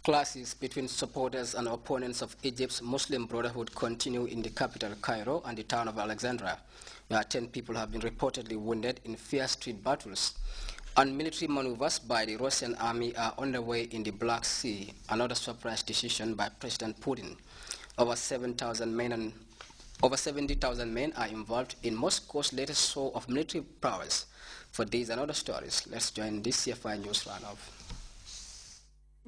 Clashes between supporters and opponents of Egypt's Muslim Brotherhood continue in the capital, Cairo, and the town of Alexandria, where 10 people have been reportedly wounded in fierce street battles. And military maneuvers by the Russian army are underway in the Black Sea, another surprise decision by President Putin. Over 70,000 men are involved in Moscow's latest show of military prowess. For these and other stories, let's join this CFI News Roundup.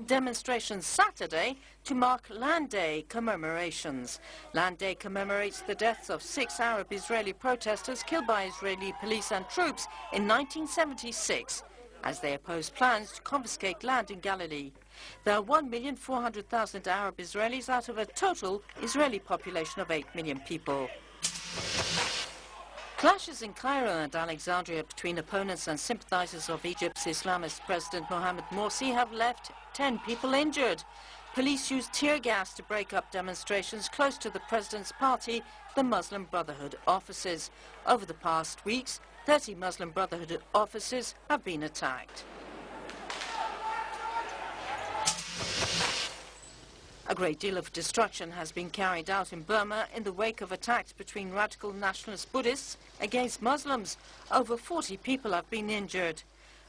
Demonstrations Saturday to mark Land Day commemorations. Land Day commemorates the deaths of 6 Arab-Israeli protesters killed by Israeli police and troops in 1976 as they opposed plans to confiscate land in Galilee. There are 1,400,000 Arab Israelis out of a total Israeli population of 8 million people. Clashes in Cairo and Alexandria between opponents and sympathizers of Egypt's Islamist President Mohamed Morsi have left 10 people injured. Police used tear gas to break up demonstrations close to the president's party, the Muslim Brotherhood offices. Over the past weeks, 30 Muslim Brotherhood offices have been attacked. A great deal of destruction has been carried out in Burma in the wake of attacks between radical nationalist Buddhists against Muslims. Over 40 people have been injured.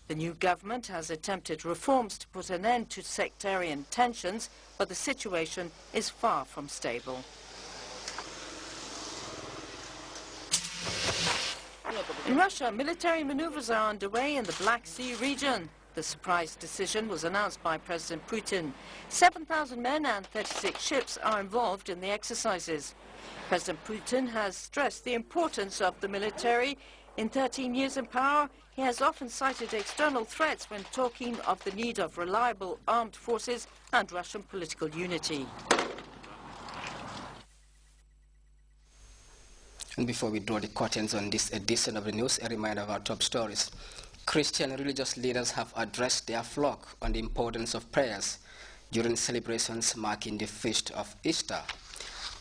The new government has attempted reforms to put an end to sectarian tensions, but the situation is far from stable. In Russia, military maneuvers are underway in the Black Sea region. The surprise decision was announced by President Putin. 7,000 men and 36 ships are involved in the exercises. President Putin has stressed the importance of the military. In 13 years in power, he has often cited external threats when talking of the need of reliable armed forces and Russian political unity. And before we draw the curtains on this edition of the news, a reminder of our top stories. Christian religious leaders have addressed their flock on the importance of prayers during celebrations marking the feast of Easter.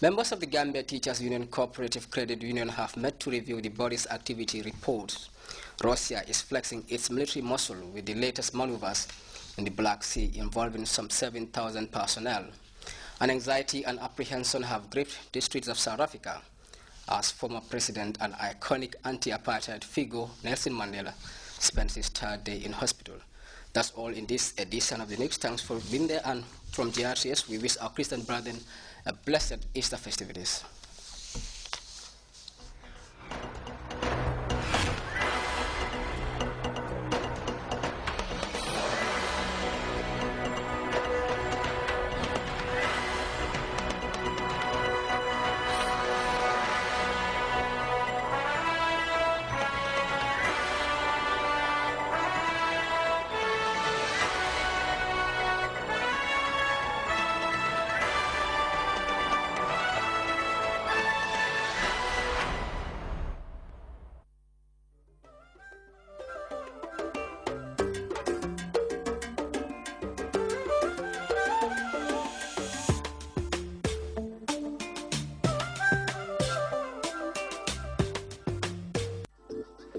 Members of the Gambia Teachers Union Cooperative Credit Union have met to review the body's activity report. Russia is flexing its military muscle with the latest maneuvers in the Black Sea involving some 7,000 personnel. And anxiety and apprehension have gripped the streets of South Africa as former president and iconic anti-apartheid figure Nelson Mandela spends his third day in hospital. That's all in this edition of the news. Thanks for being there, and from GRTS, we wish our Christian brethren a blessed Easter festivities.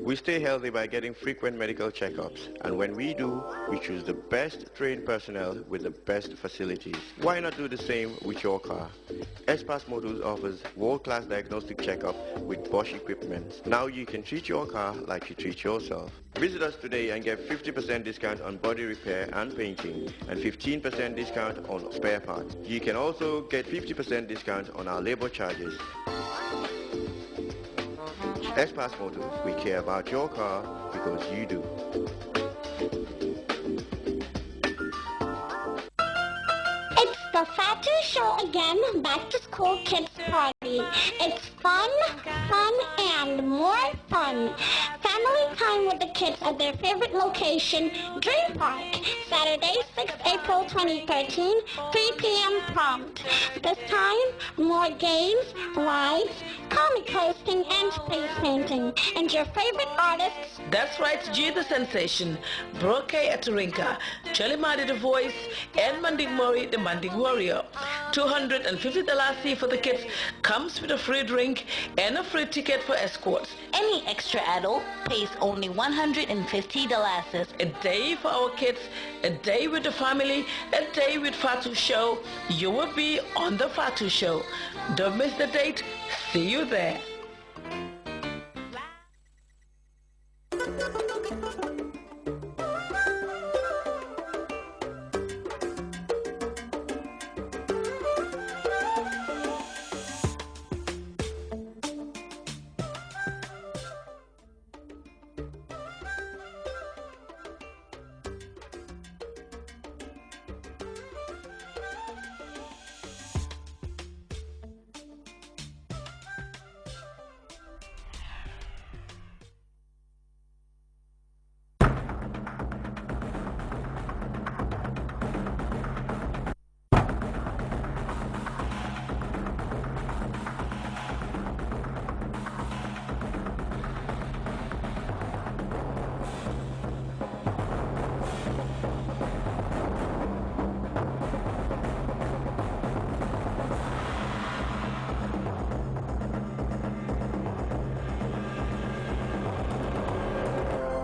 We stay healthy by getting frequent medical checkups, and when we do, we choose the best trained personnel with the best facilities. Why not do the same with your car? S-Pass Motors offers world-class diagnostic checkup with Bosch equipment. Now you can treat your car like you treat yourself. Visit us today and get 50% discount on body repair and painting, and 15% discount on spare parts. You can also get 50% discount on our labor charges. S-Pass Motors, we care about your car because you do. It's the Fatu Show again, back to school kids party. It's fun, and more fun. Family time with the kids at their favorite location, Dream Park. Saturday, 6 April 2013, 3 p.m. prompt. This time, more games, rides, comic hosting, and space painting. And your favorite artists? That's right, G the Sensation, Broke Aturinka, Chelimadi the Voice, and Manding Mori the Manding Warrior. $250 fee for the kids comes with a free drink and a free ticket for escorts. Any extra adult pays only $150. A day for our kids, a day with the family, a day with Fatu Show. You will be on the Fatu Show. Don't miss the date. See you there.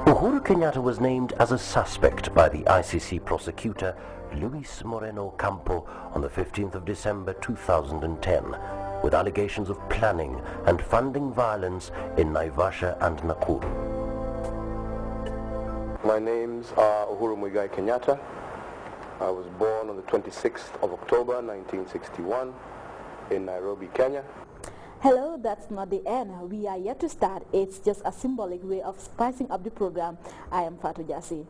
Uhuru Kenyatta was named as a suspect by the ICC prosecutor Luis Moreno Campo on the 15th of December 2010 with allegations of planning and funding violence in Naivasha and Nakuru. My name's Uhuru Muigai Kenyatta. I was born on the 26th of October 1961 in Nairobi, Kenya. Hello, that's not the end. We are yet to start. It's just a symbolic way of spicing up the program. I am Fatu Jassi.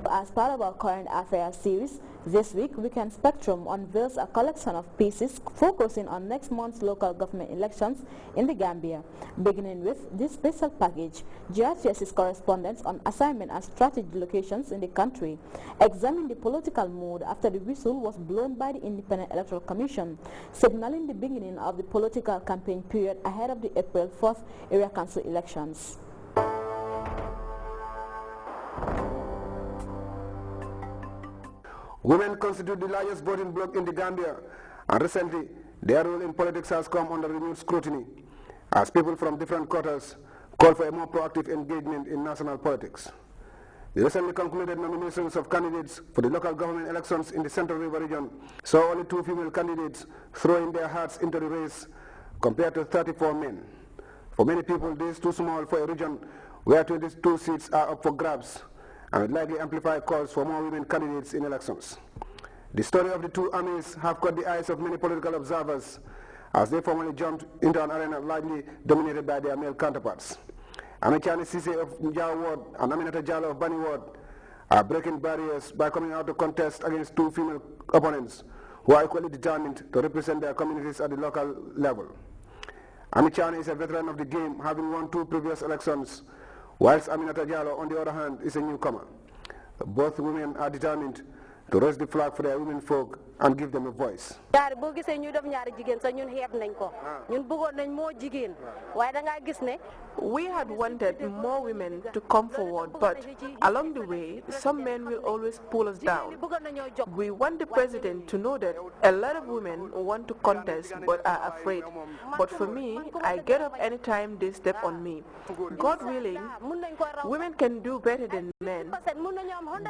As part of our current affairs series, this week Weekend Spectrum unveils a collection of pieces focusing on next month's local government elections in the Gambia. Beginning with this special package, GRTS's correspondents on assignment and strategy locations in the country examine the political mood after the whistle was blown by the Independent Electoral Commission, signaling the beginning of the political campaign period ahead of the April 4th area council elections. Women constitute the largest voting bloc in the Gambia, and recently their role in politics has come under renewed scrutiny as people from different quarters call for a more proactive engagement in national politics. The recently concluded nominations of candidates for the local government elections in the Central River region saw only 2 female candidates throwing their hearts into the race compared to 34 men. For many people, this is too small for a region where 22 seats are up for grabs, and would likely amplify calls for more women candidates in elections. The story of the two armies have caught the eyes of many political observers as they formally jumped into an arena largely dominated by their male counterparts. Amichani Sise of Njao Ward and Aminata Jallo of Bani Ward are breaking barriers by coming out to contest against 2 female opponents who are equally determined to represent their communities at the local level. Amichani is a veteran of the game, having won 2 previous elections, whilst Aminata Jallo, on the other hand, is a newcomer. Both women are determined to raise the flag for their women folk and give them a voice. We had wanted more women to come forward, but along the way, some men will always pull us down. We want the president to know that a lot of women want to contest but are afraid. But for me, I get up anytime they step on me. God willing, women can do better than men.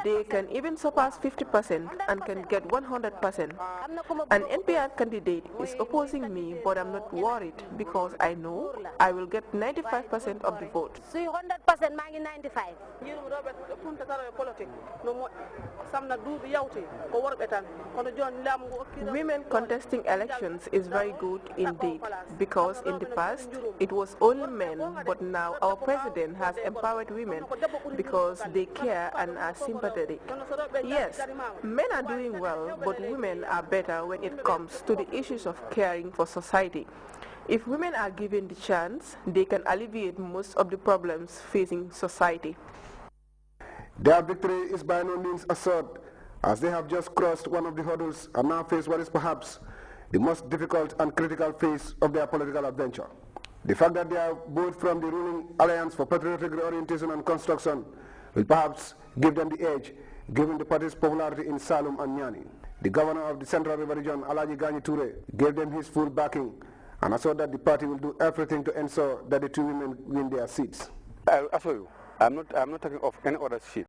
They can even surpass 50% and can get 100%. An NPR candidate is opposing me, but I'm not worried because I know I will get 95% of the vote. 100% mangi 95. Women contesting elections is very good indeed, because in the past it was only men, but now our president has empowered women because they care and are sympathetic. Yes, men are doing well, but women are better when it comes to the issues of caring for society. If women are given the chance, they can alleviate most of the problems facing society. Their victory is by no means assured, as they have just crossed one of the hurdles and now face what is perhaps the most difficult and critical phase of their political adventure. The fact that they are both from the ruling Alliance for Patriotic Reorientation and Construction will perhaps give them the edge, given the party's popularity in Salum and Nyani. The governor of the Central River region, Alaji Gani Toure, gave them his full backing and assured that the party will do everything to ensure that the two women win their seats. I assure you, I'm not talking of any other seat.